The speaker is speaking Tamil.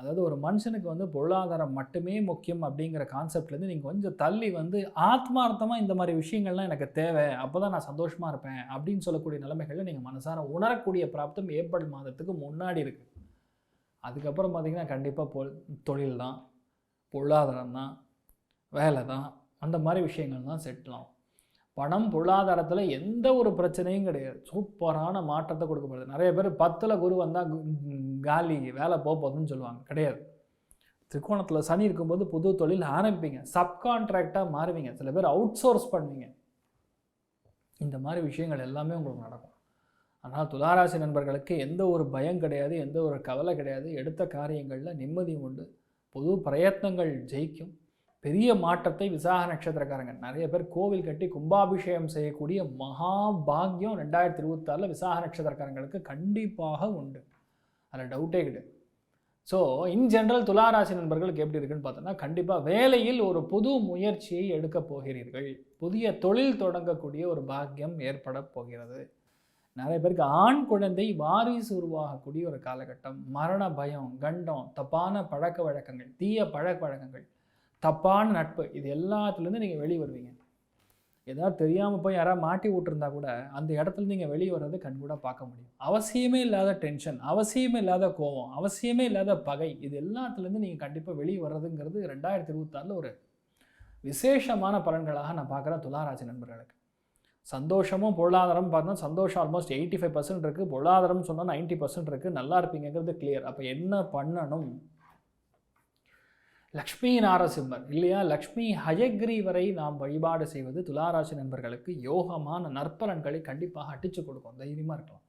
அதாவது ஒரு மனுஷனுக்கு வந்து பொருளாதாரம் மட்டுமே முக்கியம் அப்படிங்கிற கான்செப்ட்லேருந்து நீங்கள் கொஞ்சம் தள்ளி வந்து ஆத்மார்த்தமாக இந்த மாதிரி விஷயங்கள்லாம் எனக்கு தேவை, அப்போ தான் நான் சந்தோஷமாக இருப்பேன் அப்படின்னு சொல்லக்கூடிய நிலைமைகளில் நீங்கள் மனசார உணரக்கூடிய பிராப்தம் ஏப்ரல் மாதத்துக்கு முன்னாடி இருக்குது. அதுக்கப்புறம் பார்த்திங்கன்னா கண்டிப்பாக தொழில் தான், பொருளாதாரம் தான், வேலை தான், அந்த மாதிரி விஷயங்கள் தான் செட்டில் ஆகும். பணம் பொருளாதாரத்தில் எந்த ஒரு பிரச்சனையும் கிடையாது. சூப்பரான மாற்றத்தை கொடுக்கப்படுது. நிறைய பேர் 10ல் குரு வந்தால் காலி, வேலை போகுதுன்னு சொல்லுவாங்க. கிடையாது. திரிகோணத்தில் சனி இருக்கும்போது புது தொழில் ஆரம்பிப்பீங்க, சப்கான்ட்ராக்டாக மாறுவீங்க, சில பேர் அவுட் சோர்ஸ் பண்ணுவீங்க. இந்த மாதிரி விஷயங்கள் எல்லாமே உங்களுக்கு நடக்கும். ஆனால் துளாராசி நண்பர்களுக்கு எந்த ஒரு பயம் கிடையாது, எந்த ஒரு கவலை கிடையாது. எடுத்த காரியங்களில் நிம்மதி உண்டு. புது பிரயத்னங்கள் ஜெயிக்கும். பெரிய மாற்றத்தை விசாக நட்சத்திரக்காரங்க நிறைய பேர் கோவில் கட்டி கும்பாபிஷேகம் செய்யக்கூடிய மகா பாக்கியம் 2026 விசாக நட்சத்திரக்காரங்களுக்கு கண்டிப்பாக உண்டு. அதில் டவுட்டே கிடையாது. ஸோ இன் ஜென்ரல் துளாராசி நண்பர்களுக்கு எப்படி இருக்குன்னு பார்த்தோன்னா, கண்டிப்பாக வேலையில் ஒரு புது முயற்சியை எடுக்க போகிறீர்கள். புதிய தொழில் தொடங்கக்கூடிய ஒரு பாக்கியம் ஏற்பட போகிறது. நிறைய பேருக்கு ஆண் குழந்தை வாரிசு உருவாகக்கூடிய ஒரு காலகட்டம். மரண பயம், கண்டம், தப்பான பழக்க வழக்கங்கள், தீய பழக்க வழக்கங்கள், தப்பான நட்பு, இது எல்லாத்துலேருந்து நீங்கள் வெளியே வருவீங்க. ஏதாவது தெரியாமல் போய் யாராவது மாட்டி விட்டுருந்தா கூட அந்த இடத்துல நீங்கள் வெளியே வர்றது கண்கூட பார்க்க முடியும். அவசியமே இல்லாத டென்ஷன், அவசியமே இல்லாத கோபம், அவசியமே இல்லாத பகை, இது எல்லாத்துலேருந்து நீங்கள் கண்டிப்பாக வெளியே வர்றதுங்கிறது 2026 ஒரு விசேஷமான பலன்களாக நான் பார்க்குறேன் துளாராசி நண்பர்களுக்கு. சந்தோஷமும் பொருளாதாரம் பார்த்தோன்னா சந்தோஷம் ஆல்மோஸ்ட் 85% இருக்குது, பொருளாதாரம் சொன்னால் 90% இருக்குது. நல்லா இருப்பீங்கிறது கிளியர். அப்போ என்ன பண்ணணும்? லக்ஷ்மி நாரசிம்மர் இல்லையா, லக்ஷ்மி ஹயக்ரீவரை நாம் வழிபாடு செய்வது துளாராசி நண்பர்களுக்கு யோகமான நற்பலன்களை கண்டிப்பாக அடித்து கொடுக்கும். தைரியமாக இருக்கலாம்.